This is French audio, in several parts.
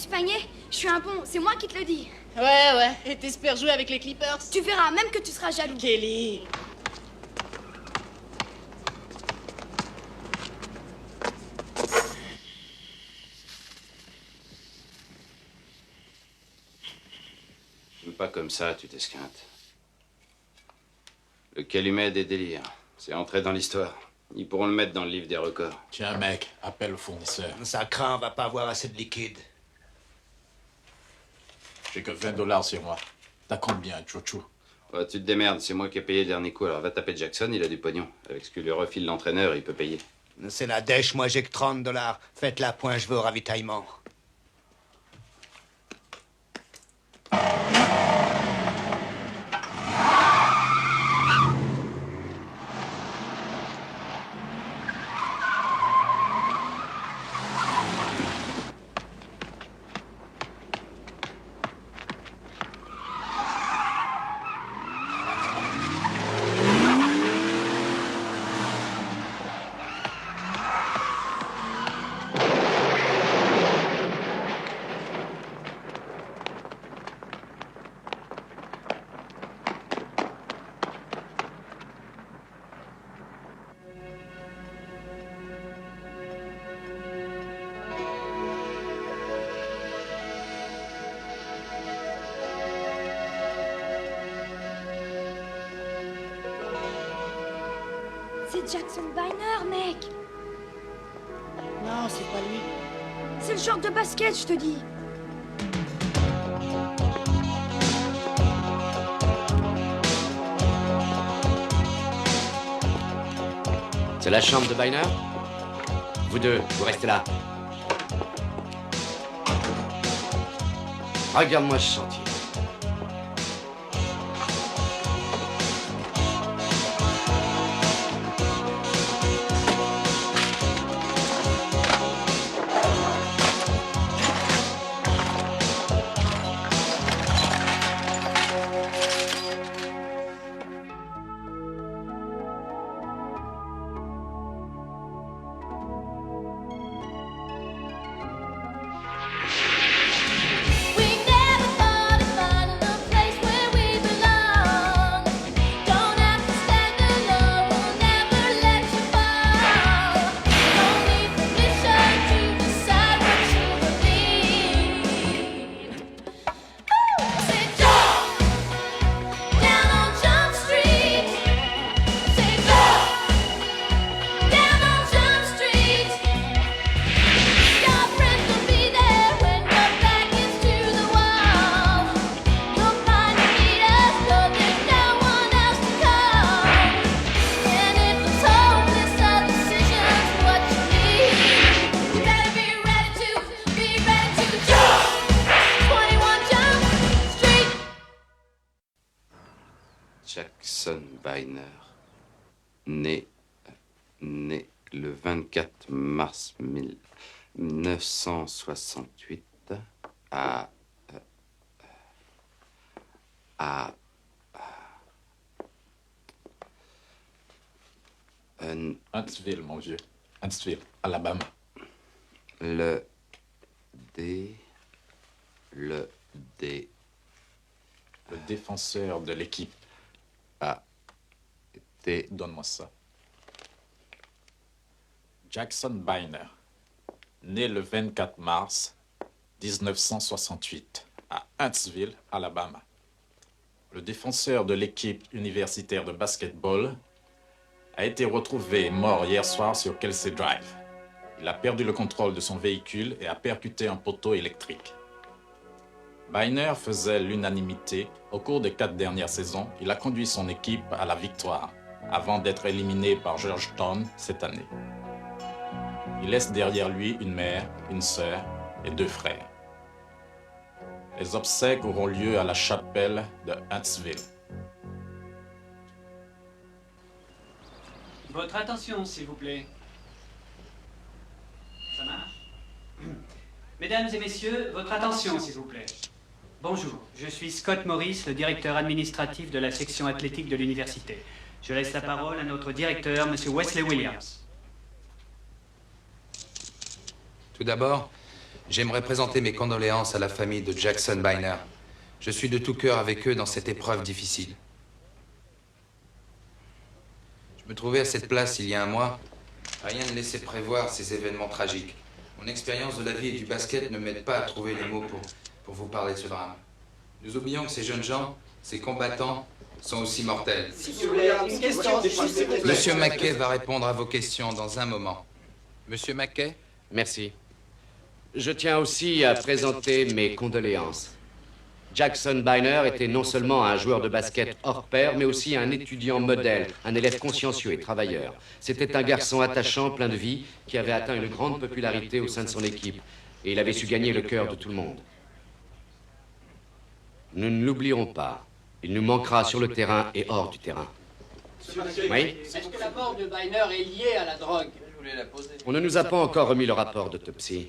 Spagné, je suis un bon, c'est moi qui te le dis. Ouais, et t'espères jouer avec les Clippers? Tu verras, même que tu seras jaloux. Kelly. Pas comme ça, tu t'esquintes. Le calumet des délires. C'est entré dans l'histoire. Ils pourront le mettre dans le livre des records. Tiens, mec, appelle le fournisseur. Ça craint, on va pas avoir assez de liquide. J'ai que $20 sur moi. T'as combien, chouchou? Ouais, tu te démerdes, c'est moi qui ai payé le dernier coup. Alors va taper Jackson, il a du pognon. Avec ce que lui refile l'entraîneur, il peut payer. C'est la dèche, moi j'ai que $30. Faites-la point, je vais au ravitaillement. C'est Jackson Byner, mec. Non, c'est pas lui. C'est le genre de basket, je te dis. C'est la chambre de Byner? Vous deux, vous restez là. Regarde-moi ce chantier. Jackson Byner, né le 24 mars 1968 à Huntsville, mon vieux. Huntsville, Alabama. Le défenseur de l'équipe. Donne-moi ça. Jackson Byner, né le 24 mars 1968 à Huntsville, Alabama. Le défenseur de l'équipe universitaire de basketball a été retrouvé mort hier soir sur Kelsey Drive. Il a perdu le contrôle de son véhicule et a percuté un poteau électrique. Byner faisait l'unanimité. Au cours des 4 dernières saisons, il a conduit son équipe à la victoire, avant d'être éliminé par Georgetown cette année. Il laisse derrière lui une mère, une sœur et 2 frères. Les obsèques auront lieu à la chapelle de Huntsville. Votre attention, s'il vous plaît. Ça marche? Mesdames et messieurs, votre attention, s'il vous plaît. Bonjour, je suis Scott Morris, le directeur administratif de la section athlétique de l'université. Je laisse la parole à notre directeur, M. Wesley Williams. Tout d'abord, J'aimerais présenter mes condoléances à la famille de Jackson Byner. Je suis de tout cœur avec eux dans cette épreuve difficile. Je me trouvais à cette place il y a un mois. Rien ne laissait prévoir ces événements tragiques. Mon expérience de la vie et du basket ne m'aide pas à trouver les mots pour vous parler de ce drame. Nous oublions que ces jeunes gens, ces combattants, sont aussi mortels. Monsieur Mackay va répondre à vos questions dans un moment. Monsieur Mackay? Merci. Je tiens aussi à présenter mes condoléances. Jackson Byner était non seulement un joueur de basket hors pair, mais aussi un étudiant modèle, un élève consciencieux et travailleur. C'était un garçon attachant, plein de vie, qui avait atteint une grande popularité au sein de son équipe. Et il avait su gagner le cœur de tout le monde. Nous ne l'oublierons pas. Il nous manquera sur le terrain et hors du terrain. Oui? Est-ce que la mort de Byner est liée à la drogue? On ne nous a pas encore remis le rapport d'autopsie.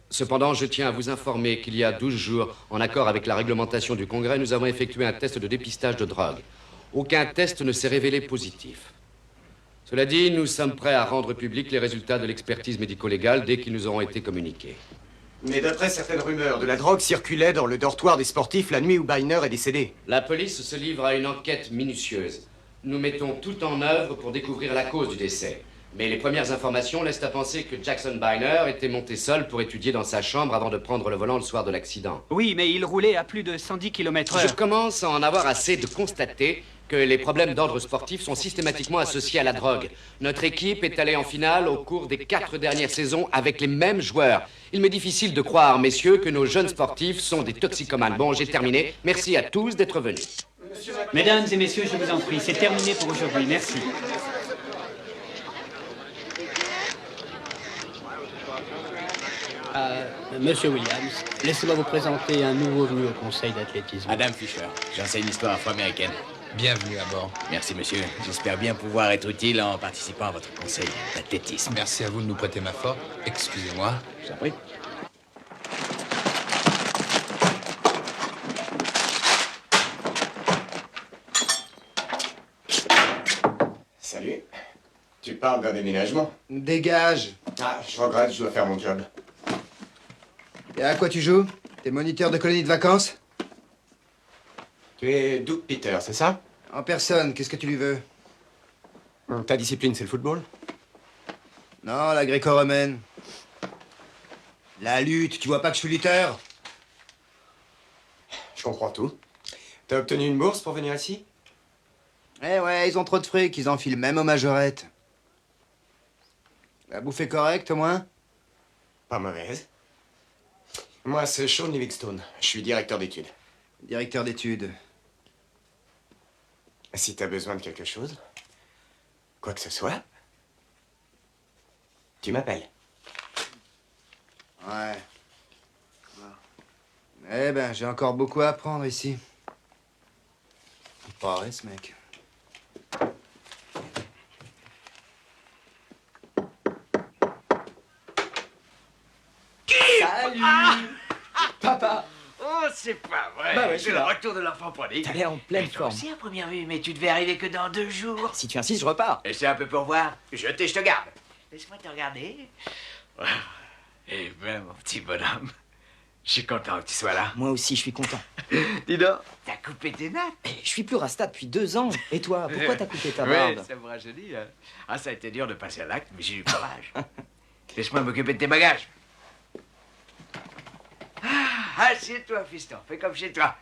Cependant, je tiens à vous informer qu'il y a 12 jours, en accord avec la réglementation du Congrès, nous avons effectué un test de dépistage de drogue. Aucun test ne s'est révélé positif. Cela dit, nous sommes prêts à rendre publics les résultats de l'expertise médico-légale dès qu'ils nous auront été communiqués. Mais d'après certaines rumeurs, de la drogue circulait dans le dortoir des sportifs la nuit où Byner est décédé. La police se livre à une enquête minutieuse. Nous mettons tout en œuvre pour découvrir la cause du décès. Mais les premières informations laissent à penser que Jackson Byner était monté seul pour étudier dans sa chambre avant de prendre le volant le soir de l'accident. Oui, mais il roulait à plus de 110 km/h. Je commence à en avoir assez de constater que les problèmes d'ordre sportif sont systématiquement associés à la drogue. Notre équipe est allée en finale au cours des 4 dernières saisons avec les mêmes joueurs. Il m'est difficile de croire, messieurs, que nos jeunes sportifs sont des toxicomanes. Bon, j'ai terminé. Merci à tous d'être venus. Mesdames et messieurs, je vous en prie, c'est terminé pour aujourd'hui. Merci. Monsieur Williams, laissez-moi vous présenter un nouveau venu au conseil d'athlétisme. Adam Fisher, j'enseigne l'histoire afro-américaine. Bienvenue à bord. Merci, monsieur. J'espère bien pouvoir être utile en participant à votre conseil d'athlétisme. Merci à vous de nous prêter main forte. Excusez-moi. Je vous en prie. Salut. Tu parles d'un déménagement? Dégage. Ah, je regrette, je dois faire mon job. Et à quoi tu joues? T'es moniteur de colonie de vacances? Tu es Doug Peter, c'est ça? En personne, qu'est-ce que tu lui veux? Ta discipline, c'est le football? Non, la gréco-romaine. La lutte, tu vois pas que je suis lutteur? Je comprends tout. T'as obtenu une bourse pour venir ici? Eh ouais, ils ont trop de fric, ils enfilent même aux majorettes. La bouffe est correcte, au moins? Pas mauvaise. Moi, c'est Sean Livingstone. Je suis directeur d'études. Directeur d'études. Si t'as besoin de quelque chose, quoi que ce soit, tu m'appelles. Ouais. Eh ben, j'ai encore beaucoup à apprendre ici. Il paraît, ce mec. Salut Papa. Oh, c'est pas vrai. Bah ouais, c'est le retour de l'enfant prodigue. T'as l'air en pleine forme. aussi à première vue, mais tu devais arriver que dans 2 jours. Si tu insistes, je repars. Et c'est un peu pour voir. Je te garde. Laisse-moi te regarder. Eh ben, mon petit bonhomme, je suis content que tu sois là. Moi aussi, je suis content. Dis donc, t'as coupé tes nattes. Je suis plus rasta depuis 2 ans. Et toi, pourquoi t'as coupé ta Oui, barbe? ça me rajeunit. Hein. Ah, ça a été dur de passer à l'acte, mais j'ai eu courage. Laisse-moi m'occuper de tes bagages. Ah, assieds-toi, fiston. Fais comme chez toi.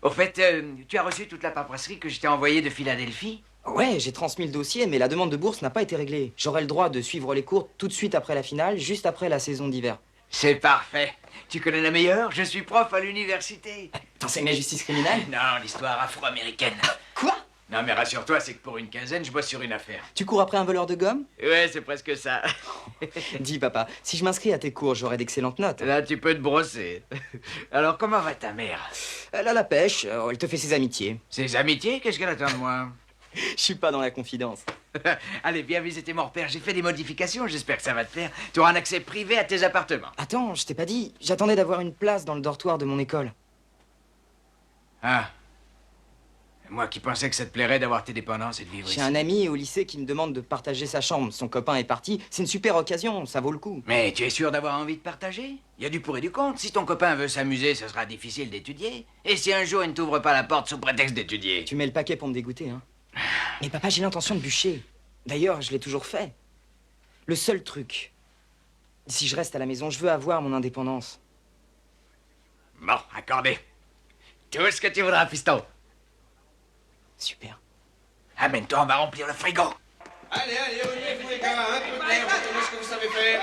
Au fait, tu as reçu toute la paperasserie que je t'ai envoyée de Philadelphie? Ouais, j'ai transmis le dossier, mais la demande de bourse n'a pas été réglée. J'aurai le droit de suivre les cours tout de suite après la finale, juste après la saison d'hiver. C'est parfait. Tu connais la meilleure? Je suis prof à l'université. T'enseignes la justice criminelle? Non, l'histoire afro-américaine. Quoi? Non, mais rassure-toi, c'est que pour une quinzaine, je bosse sur une affaire. Tu cours après un voleur de gomme? Ouais, c'est presque ça. Dis, papa, si je m'inscris à tes cours, j'aurai d'excellentes notes. Là, tu peux te brosser. Alors, comment va ta mère? Elle a la pêche, elle te fait ses amitiés. Ses amitiés? Qu'est-ce qu'elle attend de moi? Je suis pas dans la confidence. Allez, viens visiter mon repère. J'ai fait des modifications, j'espère que ça va te plaire. Tu auras un accès privé à tes appartements. Attends, je t'ai pas dit. J'attendais d'avoir une place dans le dortoir de mon école. Ah. Moi qui pensais que ça te plairait d'avoir tes dépendances et de vivre J'ai ici. un ami au lycée qui me demande de partager sa chambre. Son copain est parti. C'est une super occasion, ça vaut le coup. Mais tu es sûr d'avoir envie de partager? Il y a du pour et du contre. Si ton copain veut s'amuser, ce sera difficile d'étudier. Et si un jour il ne t'ouvre pas la porte sous prétexte d'étudier? Tu mets le paquet pour me dégoûter, hein. Mais papa, j'ai l'intention de bûcher. D'ailleurs, je l'ai toujours fait. Le seul truc, si je reste à la maison, je veux avoir mon indépendance. Bon, accordé. Tout ce que tu voudras, piston. Super. Amène-toi, on va remplir le frigo. Allez, allez, au lieu, les gars, un peu d'air, montrez-moi ce que vous savez faire.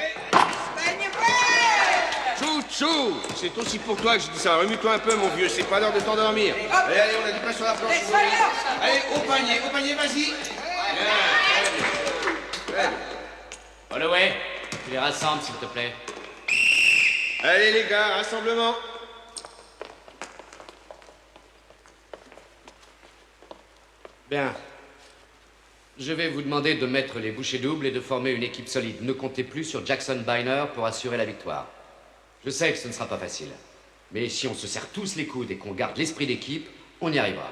Chou, chou, c'est aussi pour toi que je dis ça. Remue-toi un peu, mon vieux, c'est pas l'heure de t'endormir. Allez, allez, on a du pain sur la planche. Allez, au panier, vas-y. Holloway, tu les rassembles, s'il te plaît. Allez, les gars, rassemblement. Bien. Je vais vous demander de mettre les bouchées doubles et de former une équipe solide. Ne comptez plus sur Jackson Byner pour assurer la victoire. Je sais que ce ne sera pas facile. Mais si on se serre tous les coudes et qu'on garde l'esprit d'équipe, on y arrivera.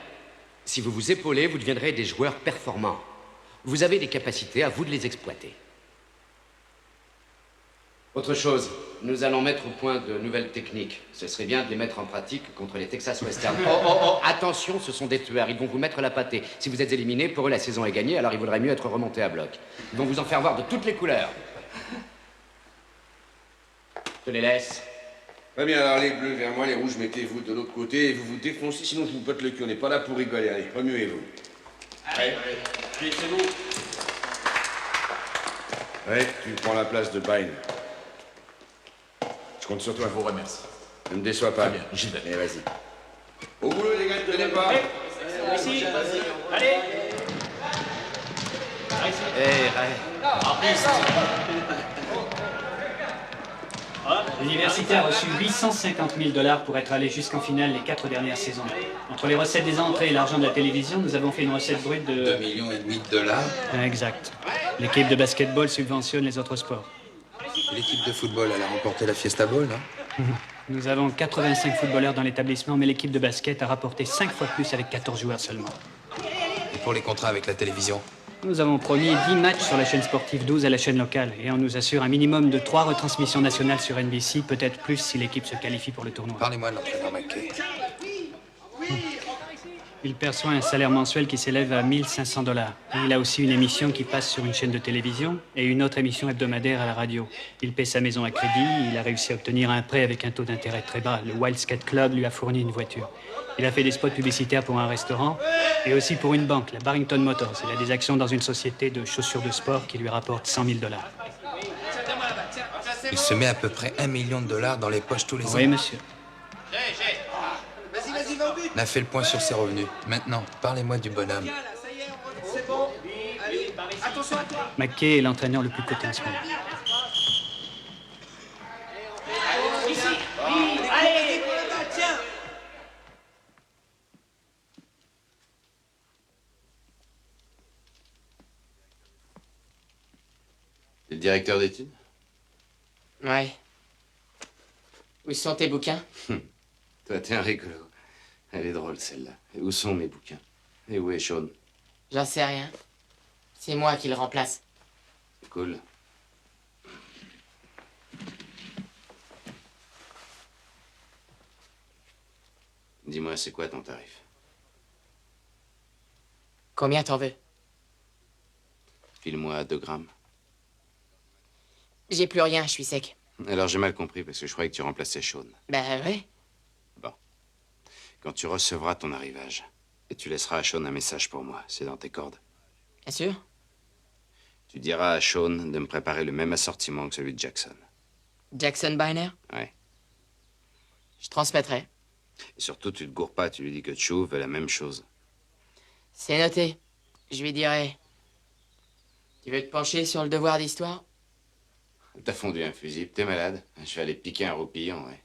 Si vous vous épaulez, vous deviendrez des joueurs performants. Vous avez des capacités, à vous de les exploiter. Autre chose, nous allons mettre au point de nouvelles techniques. Ce serait bien de les mettre en pratique contre les Texas Western. Oh, attention, ce sont des tueurs, ils vont vous mettre la pâtée. Si vous êtes éliminé, pour eux la saison est gagnée, alors il vaudrait mieux être remonté à bloc. Ils vont vous en faire voir de toutes les couleurs. Je les laisse. Très bien, alors les bleus vers moi, les rouges, mettez-vous de l'autre côté et vous vous défoncez, sinon je vous botte le cul. On n'est pas là pour rigoler. Allez, remuez-vous. Allez, c'est bon. Ouais, tu prends la place de Bine. Je compte sur toi. Je vous remercie. Ne me déçois pas. Très bien, j'y vais. Allez, vas-y. Au boulot, les gars, ne tenez pas. Ici. Allez. L'université a reçu 850 000 $ pour être allé jusqu'en finale les 4 dernières saisons. Entre les recettes des entrées et l'argent de la télévision, nous avons fait une recette brute de... 2,5 millions de dollars. Exact. L'équipe de basketball subventionne les autres sports. L'équipe de football, elle a remporté la Fiesta Bowl, non? Nous avons 85 footballeurs dans l'établissement, mais l'équipe de basket a rapporté 5 fois plus avec 14 joueurs seulement. Et pour les contrats avec la télévision? Nous avons promis 10 matchs sur la chaîne sportive 12 à la chaîne locale, et on nous assure un minimum de 3 retransmissions nationales sur NBC, peut-être plus si l'équipe se qualifie pour le tournoi. Parlez-moi de l'entraîneur McKay. Il perçoit un salaire mensuel qui s'élève à 1 500 $. Et il a aussi une émission qui passe sur une chaîne de télévision et une autre émission hebdomadaire à la radio. Il paie sa maison à crédit, il a réussi à obtenir un prêt avec un taux d'intérêt très bas. Le Wildcat Club lui a fourni une voiture. Il a fait des spots publicitaires pour un restaurant et aussi pour une banque, la Barrington Motors. Il a des actions dans une société de chaussures de sport qui lui rapporte 100 000 $. Il se met à peu près 1 million de dollars dans les poches tous les ans. Oui, monsieur. On a fait le point sur ses revenus. Maintenant, parlez-moi du bonhomme. McKay est l'entraîneur le plus coté en ce moment. T'es le directeur d'études? Ouais. Où sont tes bouquins? Toi, t'es un rigolo. Elle est drôle, celle-là. Et où sont mes bouquins? Et où est Sean? J'en sais rien. C'est moi qui le remplace. Cool. Dis-moi, c'est quoi ton tarif? Combien t'en veux? File-moi 2 grammes. J'ai plus rien, je suis sec. Alors j'ai mal compris parce que je croyais que tu remplaçais Sean. Ben ouais. Quand tu recevras ton arrivage, et tu laisseras à Sean un message pour moi, c'est dans tes cordes. Bien sûr. Tu diras à Sean de me préparer le même assortiment que celui de Jackson. Jackson Byner? Ouais. Je transmettrai. Et surtout, tu te gourres pas, tu lui dis que Chou veut la même chose. C'est noté. Je lui dirai. Tu veux te pencher sur le devoir d'histoire? T'as fondu un fusible, t'es malade? Je vais aller piquer un roupillon, ouais.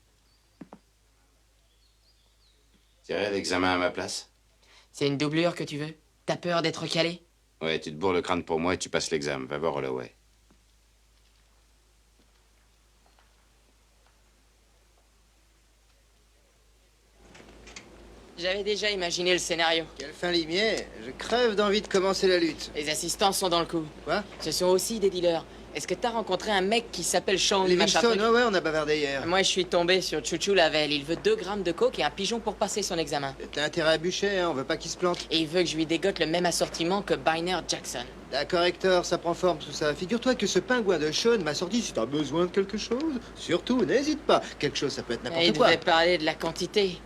T'irais l'examen à ma place? C'est une doublure que tu veux? T'as peur d'être calé? Ouais, tu te bourres le crâne pour moi et tu passes l'examen. Va voir Holloway. J'avais déjà imaginé le scénario. Quel fin limier. Je crève d'envie de commencer la lutte. Les assistants sont dans le coup. Quoi? Ce sont aussi des dealers. Est-ce que t'as rencontré un mec qui s'appelle Sean Livingston, machin truc? ouais, on a bavardé hier. Moi, je suis tombé sur Chouchou Lavelle. Il veut 2 grammes de coke et un pigeon pour passer son examen. T'as intérêt à bûcher, hein, on veut pas qu'il se plante. Et il veut que je lui dégote le même assortiment que Byner Jackson. D'accord, Hector, ça prend forme tout ça. Figure-toi que ce pingouin de Sean m'a sorti si t'as besoin de quelque chose. Surtout, n'hésite pas. Quelque chose, ça peut être Il n'importe quoi. devait parler de la quantité.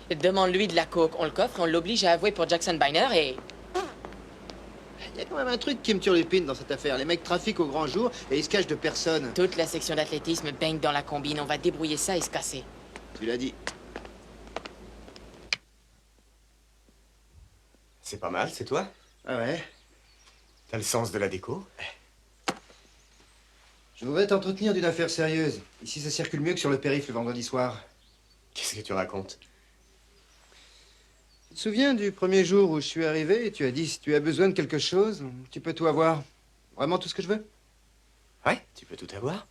Demande-lui de la coke. On le coffre, on l'oblige à avouer pour Jackson Byner et... Il y a quand même un truc qui me turlupine dans cette affaire. Les mecs trafiquent au grand jour et ils se cachent de personne. Toute la section d'athlétisme baigne dans la combine. On va débrouiller ça et se casser. Tu l'as dit. C'est pas mal, c'est toi? Ah ouais? T'as le sens de la déco? Je voudrais t'entretenir d'une affaire sérieuse. Ici, ça circule mieux que sur le périph' le vendredi soir. Qu'est-ce que tu racontes? Tu te souviens du premier jour où je suis arrivé et tu as dit si tu as besoin de quelque chose, tu peux tout avoir. Vraiment tout ce que je veux? Ouais, tu peux tout avoir.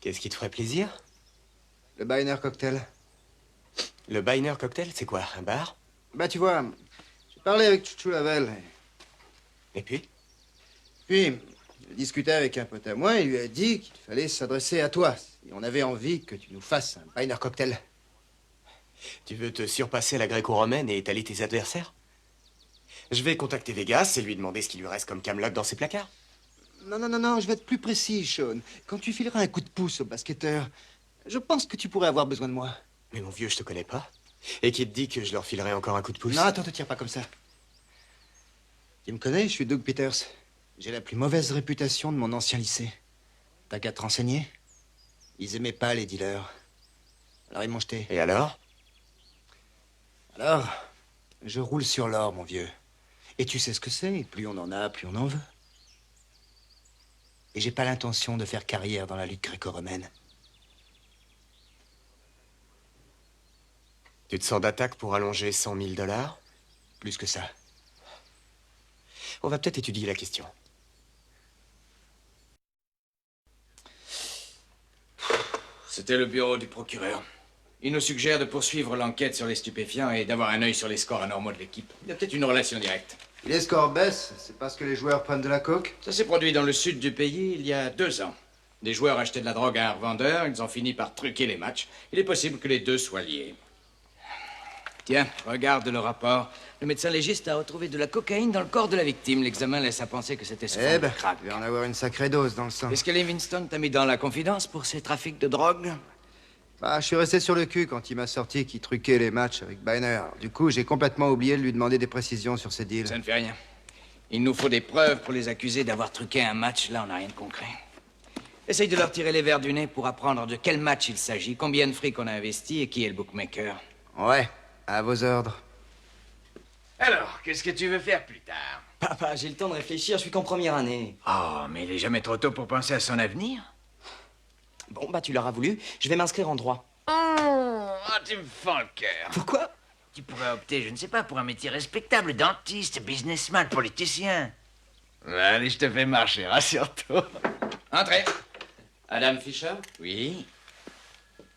Qu'est-ce qui te ferait plaisir? Le Byner Cocktail. Le Byner Cocktail, c'est quoi? Un bar? Bah tu vois, j'ai parlé avec Chouchou Lavelle. Et puis? Puis, j'ai discuté avec un pote à moi et il lui a dit qu'il fallait s'adresser à toi. Si on avait envie que tu nous fasses un Byner Cocktail. Tu veux te surpasser à la gréco-romaine et étaler tes adversaires? Je vais contacter Vegas et lui demander ce qu'il lui reste comme Camelot dans ses placards. Non, je vais être plus précis, Sean. Quand tu fileras un coup de pouce aux basketteurs, je pense que tu pourrais avoir besoin de moi. Mais mon vieux, je te connais pas. Et qui te dit que je leur filerai encore un coup de pouce? Non, attends, te tire pas comme ça. Tu me connais, je suis Doug Peters. J'ai la plus mauvaise réputation de mon ancien lycée. T'as qu'à te renseigner. Ils aimaient pas les dealers. Alors ils m'ont jeté. Et alors? Alors, je roule sur l'or, mon vieux. Et tu sais ce que c'est, plus on en a, plus on en veut. Et j'ai pas l'intention de faire carrière dans la lutte gréco-romaine. Tu te sens d'attaque pour allonger 100 000 $? Plus que ça. On va peut-être étudier la question. C'était le bureau du procureur. Il nous suggère de poursuivre l'enquête sur les stupéfiants et d'avoir un œil sur les scores anormaux de l'équipe. Il y a peut-être une relation directe. Si les scores baissent, c'est parce que les joueurs prennent de la coke? Ça s'est produit dans le sud du pays il y a 2 ans. Des joueurs achetaient de la drogue à un revendeur, ils ont fini par truquer les matchs. Il est possible que les deux soient liés. Tiens, regarde le rapport. Le médecin légiste a retrouvé de la cocaïne dans le corps de la victime. L'examen laisse à penser que c'était Eh ben, il va en avoir une sacrée dose dans le sang. Est-ce que Livingston t'a mis dans la confidence pour ses trafics de drogue? Bah, je suis resté sur le cul quand il m'a sorti qu'il truquait les matchs avec Byner. Du coup, j'ai complètement oublié de lui demander des précisions sur ses deals. Ça ne fait rien. Il nous faut des preuves pour les accuser d'avoir truqué un match. Là, on n'a rien de concret. Essaye de leur tirer les verres du nez pour apprendre de quel match il s'agit, combien de fric on a investi et qui est le bookmaker. Ouais, à vos ordres. Alors, qu'est-ce que tu veux faire plus tard? Papa, j'ai le temps de réfléchir, je suis qu'en première année. Oh, mais il est jamais trop tôt pour penser à son avenir. Bon, bah tu l'auras voulu, je vais m'inscrire en droit. Tu me fends le cœur. Pourquoi? Tu pourrais opter, je ne sais pas, pour un métier respectable, dentiste, businessman, politicien. Allez, je te fais marcher, rassure-toi. Entrez. Adam Fisher? Oui.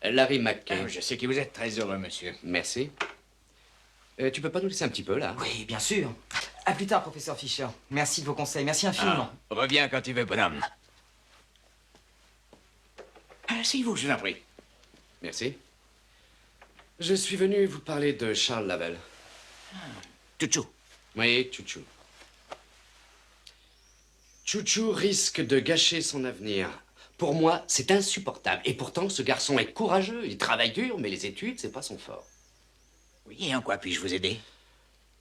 Larry McKay. Je sais que vous êtes très heureux, monsieur. Merci. Tu peux pas nous laisser un petit peu, là? Oui, bien sûr. À plus tard, professeur Fisher. Merci de vos conseils, merci infiniment. Reviens quand tu veux, bonhomme. Asseyez-vous, je vous en prie. Merci. Je suis venu vous parler de Charles Lavelle. Chouchou. Oui, Chouchou. Chouchou risque de gâcher son avenir. Pour moi, c'est insupportable. Et pourtant, ce garçon est courageux, il travaille dur, mais les études, c'est pas son fort. Oui, et en quoi puis-je vous aider?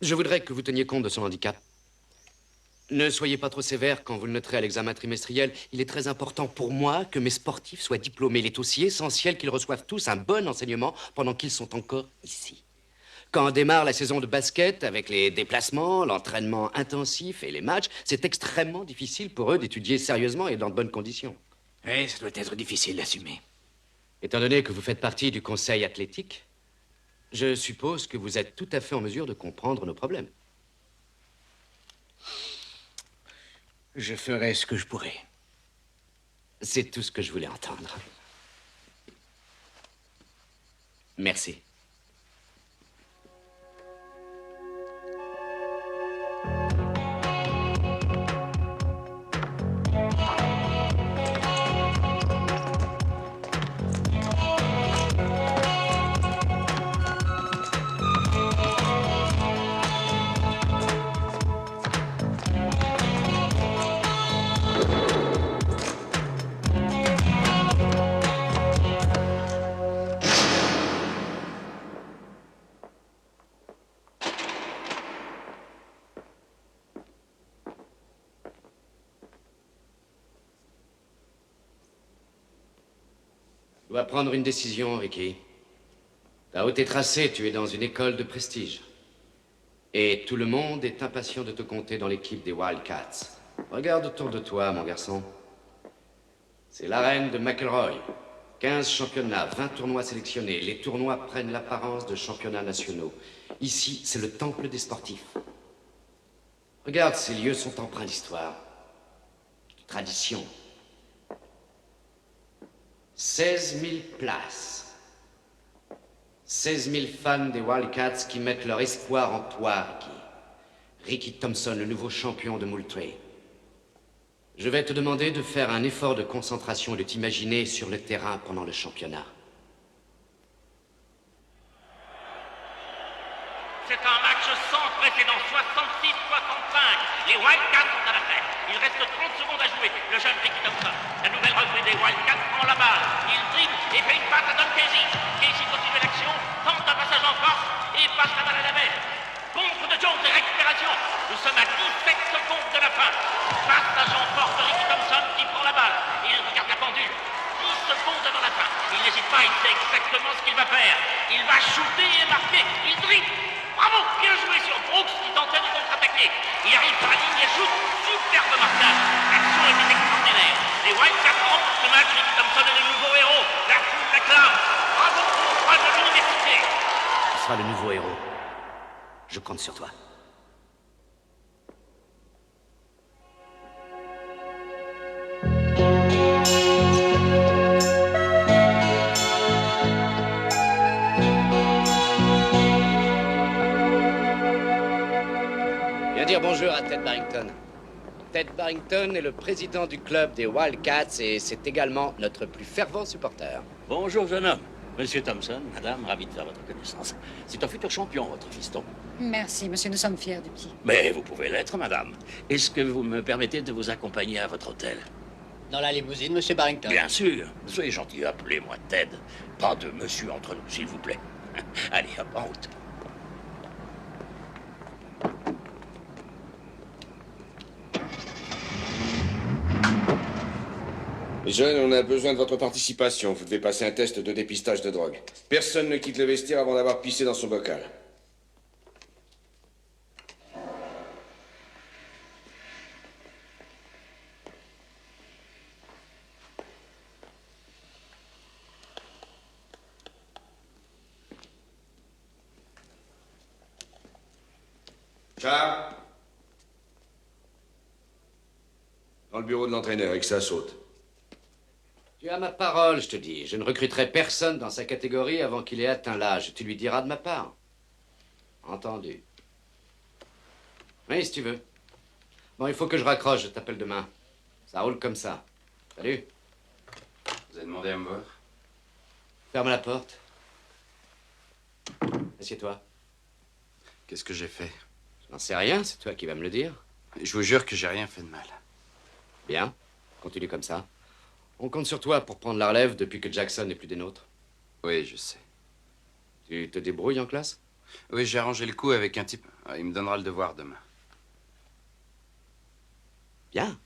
Je voudrais que vous teniez compte de son handicap. Ne soyez pas trop sévère quand vous le noterez à l'examen trimestriel. Il est très important pour moi que mes sportifs soient diplômés. Il est aussi essentiel qu'ils reçoivent tous un bon enseignement pendant qu'ils sont encore ici. Quand démarre la saison de basket, avec les déplacements, l'entraînement intensif et les matchs, c'est extrêmement difficile pour eux d'étudier sérieusement et dans de bonnes conditions. Oui, ça doit être difficile d'assumer. Étant donné que vous faites partie du conseil athlétique, je suppose que vous êtes tout à fait en mesure de comprendre nos problèmes. Je ferai ce que je pourrai. C'est tout ce que je voulais entendre. Merci. Tu dois prendre une décision, Ricky. Ta route est tracée, tu es dans une école de prestige. Et tout le monde est impatient de te compter dans l'équipe des Wildcats. Regarde autour de toi, mon garçon. C'est l'arène de McElroy. 15 championnats, 20 tournois sélectionnés. Les tournois prennent l'apparence de championnats nationaux. Ici, c'est le temple des sportifs. Regarde, ces lieux sont empreints d'histoire, de tradition. 16 000 places. 16 000 fans des Wildcats qui mettent leur espoir en toi, Ricky. Ricky Thompson, le nouveau champion de Moultrie. Je vais te demander de faire un effort de concentration et de t'imaginer sur le terrain pendant le championnat. C'est un match sans précédent, 66-65. Les Wildcats sont à la tête. Il reste 30 secondes à jouer. Le jeune Ricky Thompson, la nouvelle recrue des Wildcats, prend la balle. Il dribble et fait une passe à Don Casey. Casey continue l'action, tente un passage en force et passe la balle à la mer. Contre de Jones et récupération. Nous sommes à 17 secondes de la fin. Passage en force de Ricky Thompson qui prend la balle. Il regarde la pendule. 10 secondes avant la fin. Il n'hésite pas, il sait exactement ce qu'il va faire. Il va shooter et marquer. Il dribble. Bravo, bien joué sur Brooks qui tentait de contre-attaquer. Il arrive sur la ligne et shoot. Superbe marquage. L'action était extraordinaire. Les Wildcats remportent ce match. Ricky Thompson est le nouveau héros. La foule l'acclame. Bravo au roi de l'université. Tu seras le nouveau héros. Je compte sur toi. Viens dire bonjour à Ted Barrington. Ted Barrington est le président du club des Wildcats et c'est également notre plus fervent supporter. Bonjour, jeune homme. Monsieur Thompson, madame, ravi de faire votre connaissance. C'est un futur champion, votre fiston. Merci, monsieur, nous sommes fiers du petit. Mais vous pouvez l'être, madame. Est-ce que vous me permettez de vous accompagner à votre hôtel? Dans la limousine, monsieur Barrington. Bien sûr. Soyez gentil, appelez-moi Ted. Pas de monsieur entre nous, s'il vous plaît. Allez, hop, en route. Jeunes, on a besoin de votre participation. Vous devez passer un test de dépistage de drogue. Personne ne quitte le vestiaire avant d'avoir pissé dans son bocal. Charles? Dans le bureau de l'entraîneur et que ça saute. Tu as ma parole, je te dis. Je ne recruterai personne dans sa catégorie avant qu'il ait atteint l'âge. Tu lui diras de ma part. Entendu. Oui, si tu veux. Bon, il faut que je raccroche. Je t'appelle demain. Ça roule comme ça. Salut. Vous avez demandé à me voir? Ferme la porte. Assieds-toi. Qu'est-ce que j'ai fait? Je n'en sais rien. C'est toi qui vas me le dire. Je vous jure que j'ai rien fait de mal. Bien. Continue comme ça. On compte sur toi pour prendre la relève depuis que Jackson n'est plus des nôtres. Oui, je sais. Tu te débrouilles en classe? Oui, j'ai arrangé le coup avec un type. Il me donnera le devoir demain. Bien.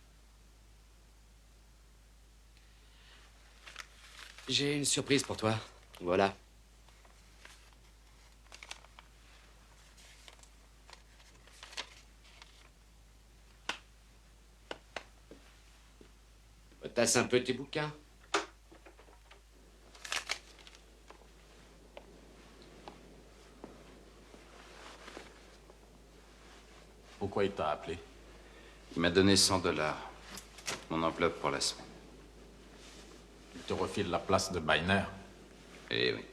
J'ai une surprise pour toi. Voilà. Tasse un peu tes bouquins. Pourquoi il t'a appelé? Il m'a donné $100. Mon enveloppe pour la semaine. Il te refile la place de Biner. Eh oui.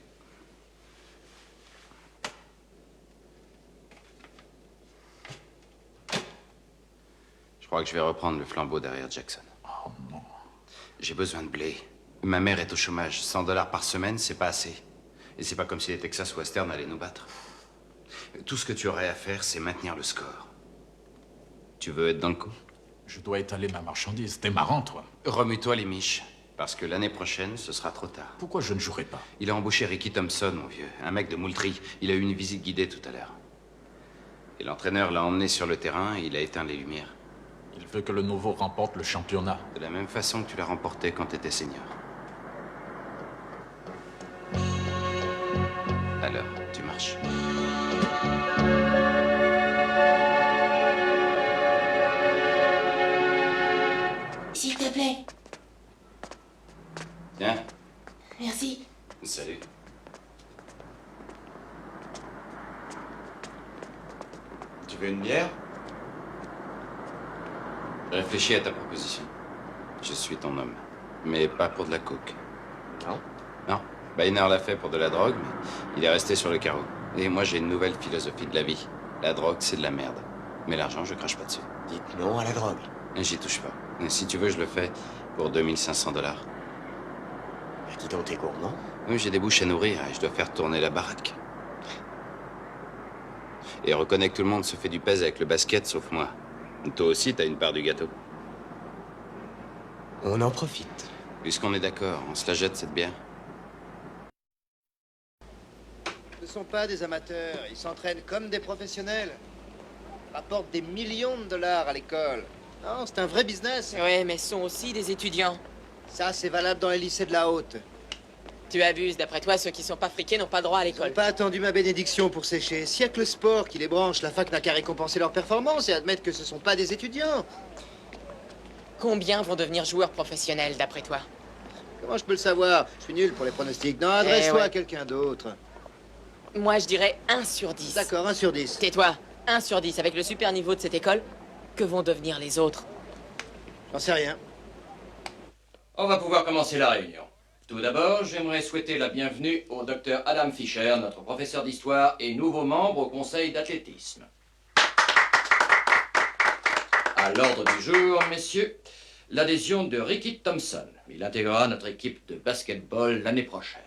Je crois que je vais reprendre le flambeau derrière Jackson. Oh non. J'ai besoin de blé. Ma mère est au chômage. $100 par semaine, c'est pas assez. Et c'est pas comme si les Texas Western allaient nous battre. Tout ce que tu aurais à faire, c'est maintenir le score. Tu veux être dans le coup? Je dois étaler ma marchandise. T'es marrant, toi. Remue-toi les miches. Parce que l'année prochaine, ce sera trop tard. Pourquoi je ne jouerai pas? Il a embauché Ricky Thompson, mon vieux. Un mec de Moultrie. Il a eu une visite guidée tout à l'heure. Et l'entraîneur l'a emmené sur le terrain et il a éteint les lumières. Il veut que le nouveau remporte le championnat. De la même façon que tu l'as remporté quand t'étais senior. Alors, tu marches. S'il te plaît. Tiens, Merci. salut. Tu veux une bière? Réfléchis à ta proposition. Je suis ton homme. Mais pas pour de la coke. Non? Non. Byner l'a fait pour de la drogue, mais il est resté sur le carreau. Et moi, j'ai une nouvelle philosophie de la vie. La drogue, c'est de la merde. Mais l'argent, je crache pas dessus. Dites non à la drogue. J'y touche pas. Et si tu veux, je le fais pour 2500 $. Dis donc, t'es gourmand. Oui, j'ai des bouches à nourrir et je dois faire tourner la baraque. Et reconnais que tout le monde se fait du pèse avec le basket, sauf moi. Toi aussi, t'as une part du gâteau. On en profite. Puisqu'on est d'accord, on se la jette, cette bière. Ce ne sont pas des amateurs, ils s'entraînent comme des professionnels. Rapportent des millions de dollars à l'école. Non, c'est un vrai business. Ouais, mais ce sont aussi des étudiants. Ça, c'est valable dans les lycées de la haute. Tu abuses. D'après toi, ceux qui sont pas friqués n'ont pas droit à Ils l'école. n'ont pas attendu ma bénédiction pour sécher. S'il y a que le sport qui les branche, la fac n'a qu'à récompenser leur performance et admettre que ce sont pas des étudiants. Combien vont devenir joueurs professionnels, d'après toi? Comment je peux le savoir? Je suis nul pour les pronostics. Non, adresse-toi à quelqu'un d'autre. Moi, je dirais 1 sur 10. D'accord, 1 sur 10. Tais-toi. 1 sur 10. Avec le super niveau de cette école, que vont devenir les autres? J'en sais rien. On va pouvoir commencer la réunion. Tout d'abord, j'aimerais souhaiter la bienvenue au docteur Adam Fisher, notre professeur d'histoire et nouveau membre au conseil d'athlétisme. À l'ordre du jour, messieurs, l'adhésion de Ricky Thompson. Il intégrera notre équipe de basketball l'année prochaine.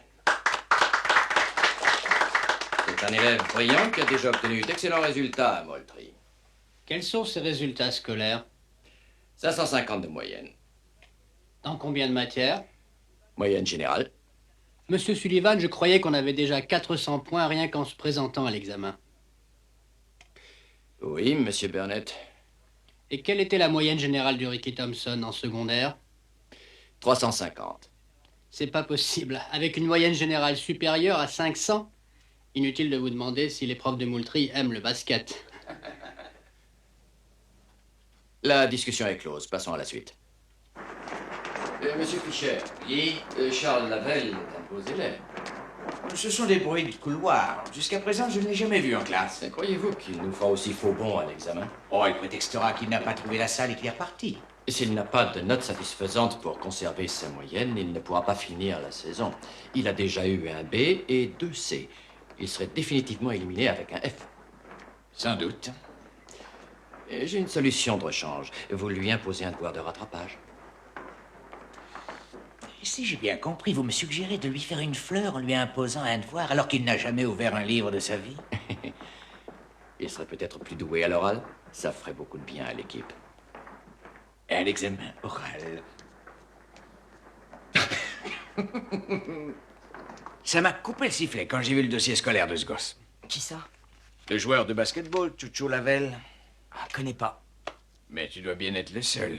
C'est un élève brillant qui a déjà obtenu d'excellents résultats à Moultrie. Quels sont ses résultats scolaires? 550 de moyenne. Dans combien de matières? Moyenne générale. Monsieur Sullivan, je croyais qu'on avait déjà 400 points rien qu'en se présentant à l'examen. Oui, monsieur Burnett. Et quelle était la moyenne générale de Ricky Thompson en secondaire? 350. C'est pas possible. Avec une moyenne générale supérieure à 500? Inutile de vous demander si les profs de Moultrie aiment le basket. La discussion est close. Passons à la suite. Monsieur Fischer, Charles Lavelle est un beau élève. Ce sont des bruits de couloir. Jusqu'à présent, je ne l'ai jamais vu en classe. Croyez-vous qu'il nous fera aussi faux bon à l'examen? Oh, il prétextera qu'il n'a pas trouvé la salle et qu'il est reparti. Et s'il n'a pas de notes satisfaisantes pour conserver sa moyenne, il ne pourra pas finir la saison. Il a déjà eu un B et 2 C. Il serait définitivement éliminé avec un F. Sans doute. Et j'ai une solution de rechange. Vous lui imposez un devoir de rattrapage. Si j'ai bien compris, vous me suggérez de lui faire une fleur en lui imposant un devoir alors qu'il n'a jamais ouvert un livre de sa vie. Il serait peut-être plus doué à l'oral. Ça ferait beaucoup de bien à l'équipe. Et à l'examen oral. Ça m'a coupé le sifflet quand j'ai vu le dossier scolaire de ce gosse. Qui ça? Le joueur de basketball, Chucho Lavelle. Ah, connais pas. Mais tu dois bien être le seul.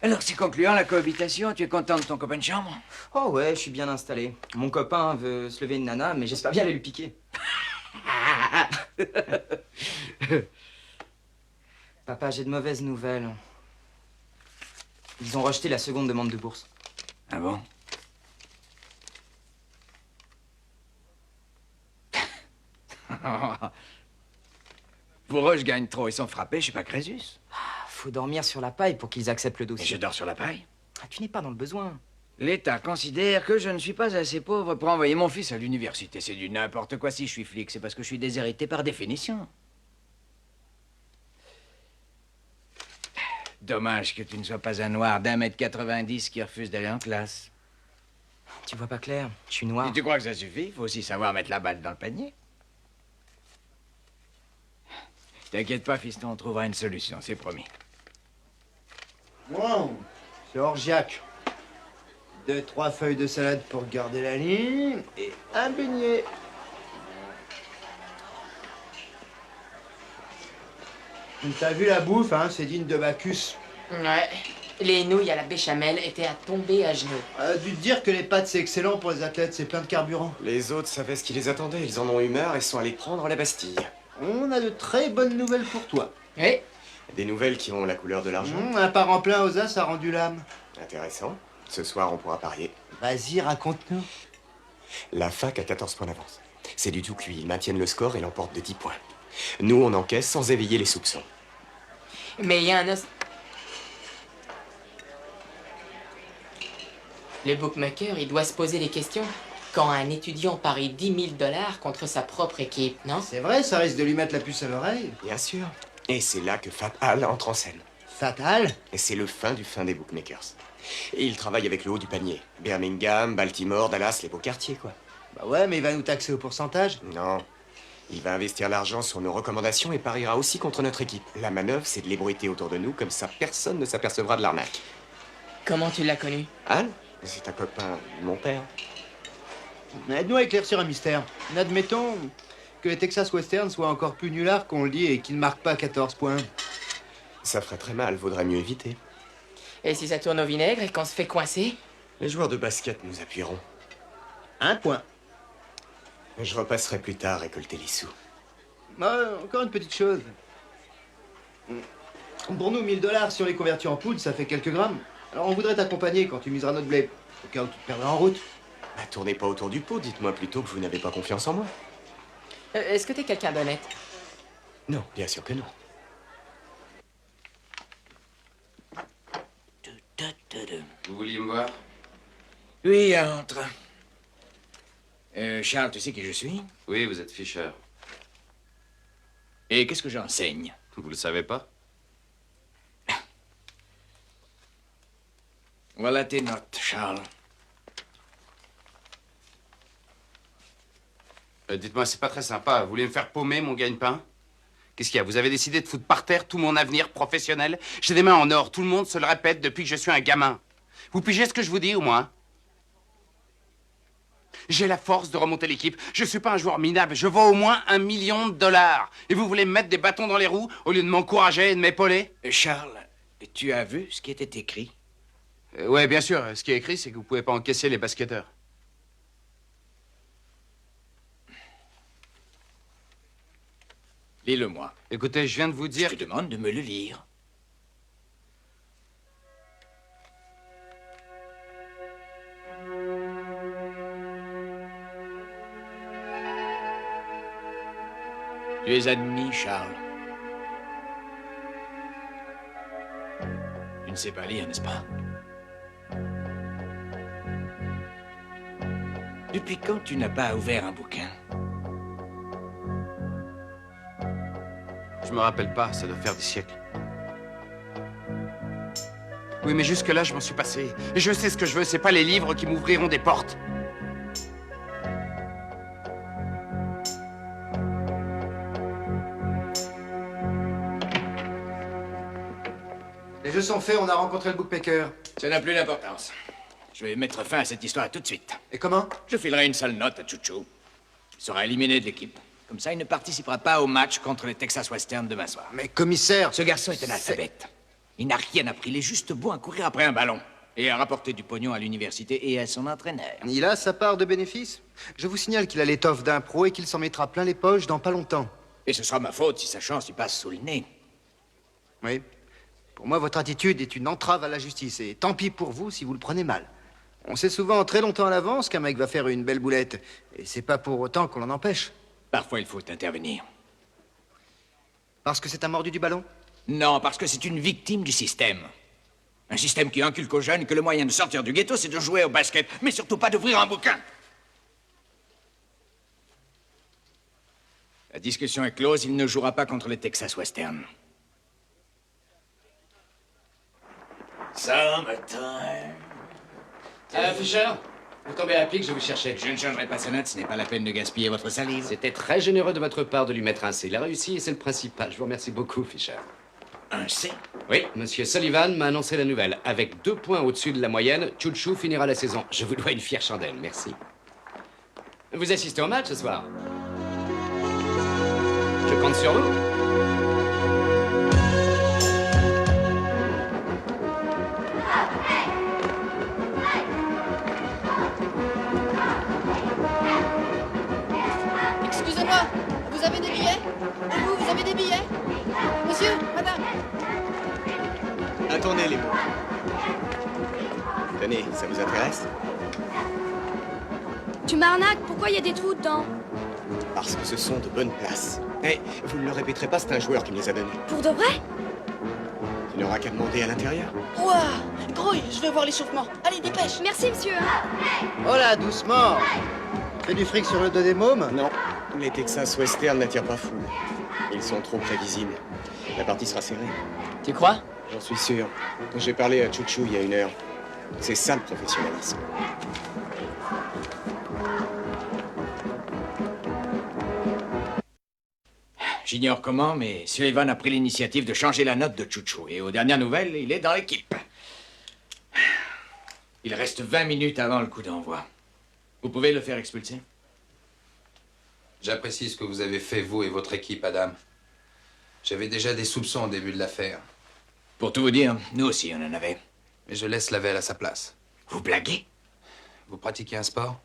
Alors, c'est concluant la cohabitation? Tu es content de ton copain de chambre? Oh ouais, je suis bien installé. Mon copain veut se lever une nana, mais j'espère bien aller lui piquer. Papa, j'ai de mauvaises nouvelles. Ils ont rejeté la seconde demande de bourse. Ah bon? Pour eux, je gagne trop. Ils sont frappés, je suis pas Crésus. Faut dormir sur la paille pour qu'ils acceptent le Et dossier. je dors sur la paille. Ah, tu n'es pas dans le besoin. L'État considère que je ne suis pas assez pauvre pour envoyer mon fils à l'université. C'est du n'importe quoi. Si je suis flic, c'est parce que je suis déshérité par définition. Dommage que tu ne sois pas un noir d'1,90 m qui refuse d'aller en classe. Tu vois pas clair, je suis noir. Et tu crois que ça suffit? Faut aussi savoir mettre la balle dans le panier. T'inquiète pas, fiston, on trouvera une solution, c'est promis. Wow, c'est orgiaque. 2-3 feuilles de salade pour garder la ligne et un beignet. T'as vu la bouffe, hein? C'est digne de Bacchus. Ouais. Les nouilles à la béchamel étaient à tomber à genoux. A dû te dire que les pâtes c'est excellent pour les athlètes, c'est plein de carburant. Les autres savaient ce qui les attendait, ils en ont eu marre et sont allés prendre la Bastille. On a de très bonnes nouvelles pour toi. Oui. Des nouvelles qui ont la couleur de l'argent. Un parent plein aux as a rendu l'âme. Intéressant. Ce soir, on pourra parier. Vas-y, raconte-nous. La fac a 14 points d'avance. C'est du tout cuit, ils maintiennent le score et l'emportent de 10 points. Nous, on encaisse sans éveiller les soupçons. Mais il y a un os... Le bookmaker, il doit se poser des questions. Quand un étudiant parie 10 000 $ contre sa propre équipe, non? C'est vrai, ça risque de lui mettre la puce à l'oreille. Bien sûr. Et c'est là que Fatal entre en scène. Fatal? Et c'est le fin du fin des bookmakers. Et il travaille avec le haut du panier. Birmingham, Baltimore, Dallas, les beaux quartiers, quoi. Bah ouais, mais il va nous taxer au pourcentage. Non. Il va investir l'argent sur nos recommandations et pariera aussi contre notre équipe. La manœuvre, c'est de l'ébruiter autour de nous, comme ça personne ne s'apercevra de l'arnaque. Comment tu l'as connu? Al? C'est un copain de mon père. Aide-nous à éclaircir un mystère. Admettons que les Texas Western soient encore plus nullards qu'on le dit et qu'ils ne marquent pas 14 points. Ça ferait très mal, vaudrait mieux éviter. Et si ça tourne au vinaigre et qu'on se fait coincer? Les joueurs de basket nous appuieront. 1 point. Je repasserai plus tard récolter les sous. Encore une petite chose. Pour nous, 1000 $ si on les convertit en poudre, ça fait quelques grammes. Alors on voudrait t'accompagner quand tu miseras notre blé, au cas où tu te perdrais en route. Bah, tournez pas autour du pot, dites-moi plutôt que vous n'avez pas confiance en moi. Est-ce que t'es quelqu'un d'honnête? Non, bien sûr que non. Vous vouliez me voir? Oui, entre. Charles, tu sais qui je suis? Oui, vous êtes Fisher. Et qu'est-ce que j'enseigne? Vous le savez pas? Voilà tes notes, Charles. Dites-moi, c'est pas très sympa. Vous voulez me faire paumer mon gagne-pain? Qu'est-ce qu'il y a? Vous avez décidé de foutre par terre tout mon avenir professionnel? J'ai des mains en or, tout le monde se le répète depuis que je suis un gamin. Vous pigez ce que je vous dis, au moins? J'ai la force de remonter l'équipe. Je suis pas un joueur minable. Je vaux au moins $1 million. Et vous voulez me mettre des bâtons dans les roues au lieu de m'encourager et de m'épauler? Charles, tu as vu ce qui était écrit? Ouais, bien sûr. Ce qui est écrit, c'est que vous pouvez pas encaisser les basketteurs. Lis-le-moi. Écoutez, je viens de vous dire... Je te demande de me le lire. Tu es admis, Charles. Tu ne sais pas lire, n'est-ce pas? Depuis quand tu n'as pas ouvert un bouquin? Je me rappelle pas, ça doit faire des siècles. Oui, mais jusque-là, je m'en suis passé. Et je sais ce que je veux, c'est pas les livres qui m'ouvriront des portes. Les jeux sont faits, on a rencontré le bookmaker. Ça n'a plus d'importance. Je vais mettre fin à cette histoire tout de suite. Et comment? Je filerai une sale note à Chouchou. Il sera éliminé de l'équipe. Comme ça, il ne participera pas au match contre les Texas Western demain soir. Mais commissaire... Ce garçon est un alphabète. Il n'a rien appris, il est juste bon à courir après un ballon. Et à rapporter du pognon à l'université et à son entraîneur. Il a sa part de bénéfice. Je vous signale qu'il a l'étoffe d'un pro et qu'il s'en mettra plein les poches dans pas longtemps. Et ce sera ma faute si sa chance lui passe sous le nez. Oui. Pour moi, votre attitude est une entrave à la justice. Et tant pis pour vous si vous le prenez mal. On sait souvent très longtemps à l'avance qu'un mec va faire une belle boulette. Et c'est pas pour autant qu'on l'en empêche. Parfois, il faut intervenir. Parce que c'est un mordu du ballon? Non, parce que c'est une victime du système. Un système qui inculque aux jeunes que le moyen de sortir du ghetto, c'est de jouer au basket, mais surtout pas d'ouvrir un bouquin. La discussion est close, il ne jouera pas contre les Texas Western. Summertime. Fisher, vous tombez à pic, je vous cherchais. Je ne changerai pas sa note, ce n'est pas la peine de gaspiller votre salive. C'était très généreux de votre part de lui mettre un C. Il a réussi et c'est le principal. Je vous remercie beaucoup, Fisher. Un C? Oui, Monsieur Sullivan m'a annoncé la nouvelle. Avec 2 points au-dessus de la moyenne, Chouchou finira la saison. Je vous dois une fière chandelle, merci. Vous assistez au match ce soir? Je compte sur vous. avez des billets? Vous avez des billets? Monsieur, madame? Attendez les mots. Tenez, ça vous intéresse? Tu m'arnaques, pourquoi il y a des trous dedans? Parce que ce sont de bonnes places. Eh, vous ne le répéterez pas, c'est un joueur qui me les a donnés. Pour de vrai? Il n'aura qu'à demander à l'intérieur. Ouah! Grouille, je vais voir l'échauffement. Allez, dépêche! Merci, monsieur. Oh là, doucement. Fais du fric sur le dos des mômes? Non, les Texas Western n'attirent pas fou. Ils sont trop prévisibles. La partie sera serrée. Tu crois? J'en suis sûr. J'ai parlé à Chouchou il y a 1 heure. C'est ça le professionnalisme. J'ignore comment, mais Sullivan a pris l'initiative de changer la note de Chouchou. Et aux dernières nouvelles, il est dans l'équipe. Il reste 20 minutes avant le coup d'envoi. Vous pouvez le faire expulser? J'apprécie ce que vous avez fait, vous et votre équipe, Adam. J'avais déjà des soupçons au début de l'affaire. Pour tout vous dire, nous aussi, on en avait. Mais je laisse Lavelle à sa place. Vous blaguez? Vous pratiquez un sport?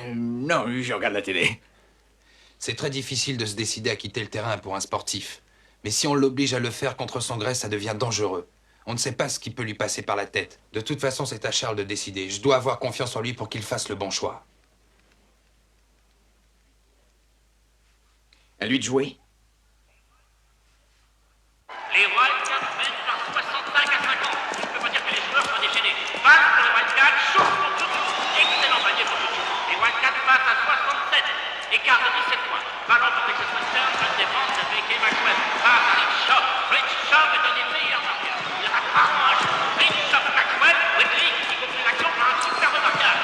Non, je regarde la télé. C'est très difficile de se décider à quitter le terrain pour un sportif. Mais si on l'oblige à le faire contre son gré, ça devient dangereux. On ne sait pas ce qui peut lui passer par la tête. De toute façon, c'est à Charles de décider. Je dois avoir confiance en lui pour qu'il fasse le bon choix. À lui de jouer. Les Wildcats mènent par 65 à 50. Je ne peux pas dire que les joueurs soient déchaînés. Balle pour les Wildcats, chaud pour Chouchou. Excellent panier pour Chouchou. Les Wildcats passent à 67. Écart de 17 points. Ballon pour Texas Western, bonne défense de Mickey Maxwell. Passe à Rich Shaw. Rich Shaw est un des meilleurs marqueurs. Il rate rarement un jeu. Rich Shaw, Maxwell, Whitley qui conclut l'action par un superbe marquage.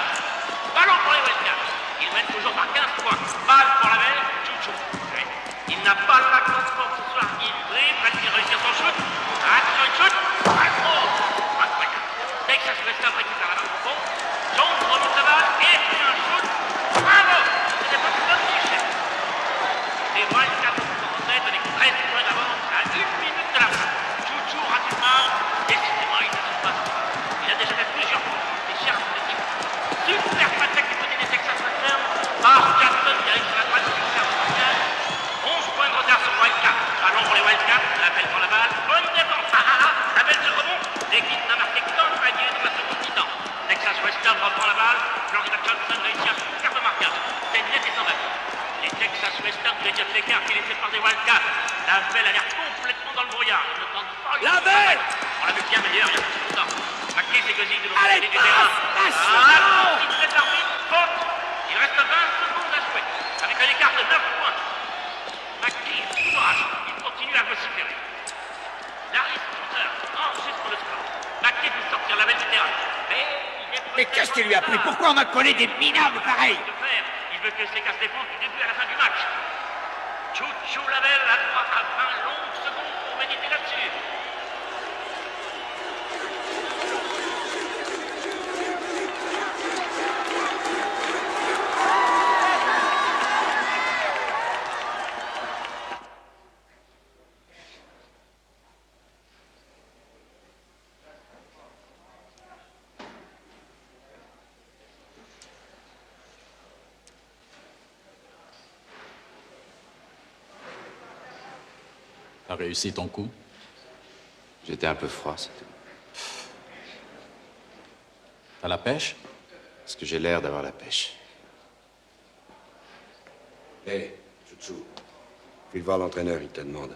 Ballon pour les Wildcats. Ils mènent toujours par 15 points. Balle pour la belle, Chouchou. Il n'a pas la classe pour ce soir. Il dribble, va-t-il réussir son shoot? Action, shoot. Incroyable. Texas Western récupère la balle au fond. Jones remonte la balle et fait un shoot. Bravo! Ce n'est pas tout un échec. Les Wildcats sont en tête avec 13 points d'avance à 1 minute de la fin. Chouchou rapidement. Décidément, il ne se passe pas. Il a déjà fait plusieurs fois. Et cherche son équipe. Super attaque du côté des Texas Western. Mark Jackson qui arrive sur la droite du superbe marquage. 11 points de retard sur Wildcat. Ballon pour les Wildcats. L'appel pour la balle. Bonne défense. L'appel sur rebond. L'équipe n'a marqué qu'un panier dans la seconde mi-temps. Texas Western reprend la balle. Florida Johnson réussit un superbe marquage. C'est net et sans ballon. Les Texas Western réduisent l'écart qui est laissé par des Wildcats. Lavelle a l'air complètement dans le brouillard. Il ne tente pas. Lavelle! On l'a vu bien meilleur il y a plus longtemps. Mackey s'égosille de l'autre côté du terrain. Sifflet d'arbitre. Faute. Il reste 20 secondes à jouer. Avec un écart de 9 points. Mackey est sous l'orage. Il continue à vociférer. Larry Scooter enregistre le score. Mackey peut sortir la belle du terrain. Mais qu'est-ce qu'il lui a pris? Pourquoi on m'a collé des minables pareils? Il veut que ses casse défense du début à la fin du match. Chouchou Lavelle à droite à 20 longues secondes pour méditer là-dessus. T'as réussi ton coup? J'étais un peu froid, c'est tout. T'as la pêche? Parce que j'ai l'air d'avoir la pêche. Hé, Chouchou. File voir l'entraîneur, il te demande.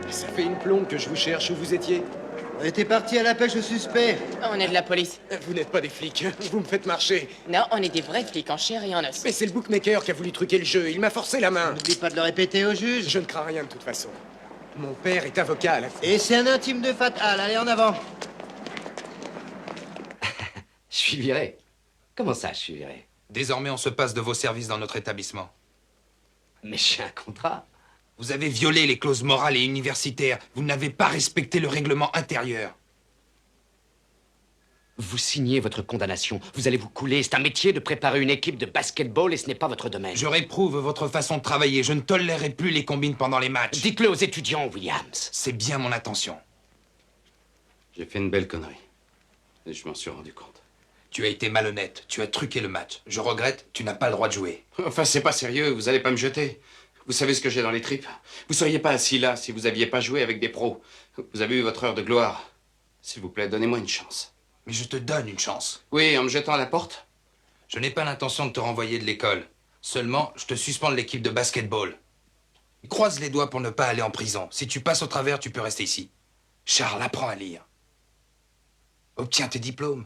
Ça fait une plombe que je vous cherche. Où vous étiez? On était parti à la pêche au suspect. On est de la police. Vous n'êtes pas des flics. Vous me faites marcher. Non, on est des vrais flics en chair et en os. Mais c'est le bookmaker qui a voulu truquer le jeu. Il m'a forcé la main. N'oublie pas de le répéter au juge. Je ne crains rien de toute façon. Mon père est avocat à la fin. Et c'est un intime de Fatal. Allez, en avant. Je suis viré. Comment ça, je suis viré? Désormais, on se passe de vos services dans notre établissement. Mais j'ai un contrat. Vous avez violé les clauses morales et universitaires. Vous n'avez pas respecté le règlement intérieur. Vous signez votre condamnation. Vous allez vous couler. C'est un métier de préparer une équipe de basketball et ce n'est pas votre domaine. Je réprouve votre façon de travailler. Je ne tolérerai plus les combines pendant les matchs. Dites-le aux étudiants, Williams. C'est bien mon intention. J'ai fait une belle connerie. Et je m'en suis rendu compte. Tu as été malhonnête. Tu as truqué le match. Je regrette, tu n'as pas le droit de jouer. Enfin, c'est pas sérieux. Vous allez pas me jeter. Vous savez ce que j'ai dans les tripes. Vous seriez pas assis là si vous aviez pas joué avec des pros. Vous avez eu votre heure de gloire. S'il vous plaît, donnez-moi une chance. Mais je te donne une chance. Oui, en me jetant à la porte? Je n'ai pas l'intention de te renvoyer de l'école. Seulement, je te suspends de l'équipe de basketball. Croise les doigts pour ne pas aller en prison. Si tu passes au travers, tu peux rester ici. Charles, apprends à lire. Obtiens tes diplômes.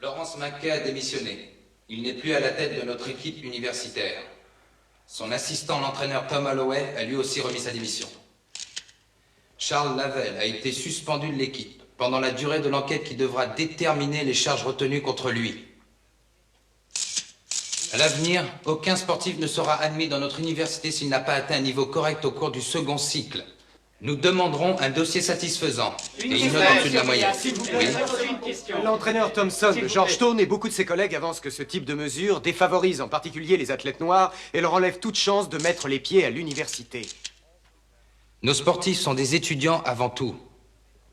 Lawrence Mackay a démissionné. Il n'est plus à la tête de notre équipe universitaire. Son assistant, l'entraîneur Tom Holloway, a lui aussi remis sa démission. Charles Lavelle a été suspendu de l'équipe pendant la durée de l'enquête qui devra déterminer les charges retenues contre lui. À l'avenir, aucun sportif ne sera admis dans notre université s'il n'a pas atteint un niveau correct au cours du second cycle. Nous demanderons un dossier satisfaisant et une note en dessus de la moyenne. L'entraîneur Thompson de Georgetown et beaucoup de ses collègues avancent que ce type de mesure défavorise en particulier les athlètes noirs et leur enlève toute chance de mettre les pieds à l'université. Nos sportifs sont des étudiants avant tout.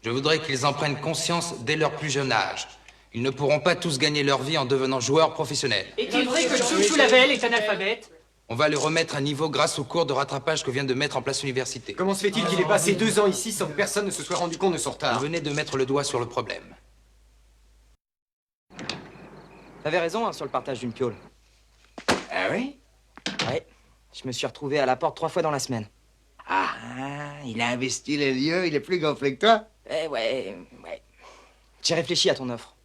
Je voudrais qu'ils en prennent conscience dès leur plus jeune âge. Ils ne pourront pas tous gagner leur vie en devenant joueurs professionnels. Est-il vrai que Chouchou Lavelle est analphabète? On va le remettre à niveau grâce au cours de rattrapage que vient de mettre en place l'université. Comment se fait-il qu'il ait passé 2 ans ici sans que personne ne se soit rendu compte de son retard? Vous venez de mettre le doigt sur le problème. T'avais raison sur le partage d'une piole. Ah oui? Ouais. Je me suis retrouvé à la porte 3 fois dans la semaine. Ah, il a investi les lieux, il est plus gonflé que toi? Ouais. J'ai réfléchi à ton offre.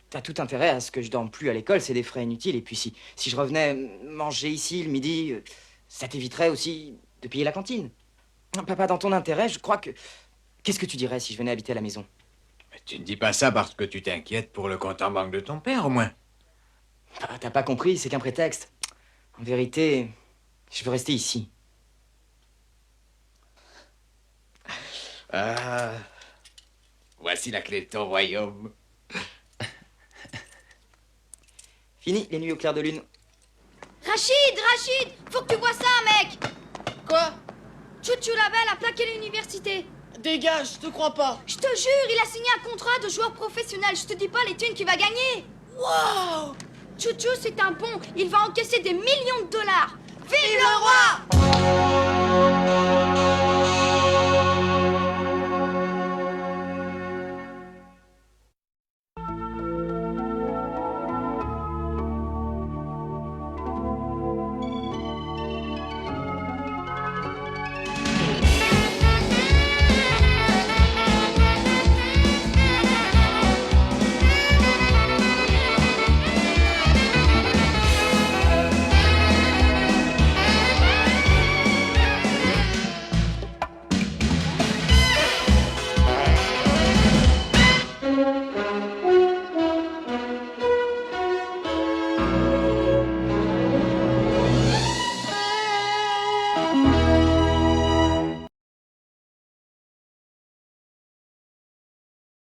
T'as tout intérêt à ce que je dorme plus à l'école, c'est des frais inutiles. Et puis si je revenais manger ici le midi, ça t'éviterait aussi de payer la cantine. Papa, dans ton intérêt, je crois que... Qu'est-ce que tu dirais si je venais habiter à la maison? Mais tu ne dis pas ça parce que tu t'inquiètes pour le compte en banque de ton père, au moins. Ah, t'as pas compris, c'est qu'un prétexte. En vérité, je veux rester ici. Ah, voici la clé de ton royaume. Fini les nuits au clair de lune. Rachid, faut que tu vois ça, mec. Quoi? Chouchou Lavelle a plaqué l'université. Dégage, je te crois pas. Je te jure, il a signé un contrat de joueur professionnel. Je te dis pas les thunes qu'il va gagner. Wow! Chouchou, c'est un bon. Il va encaisser des millions de dollars. Vive le roi!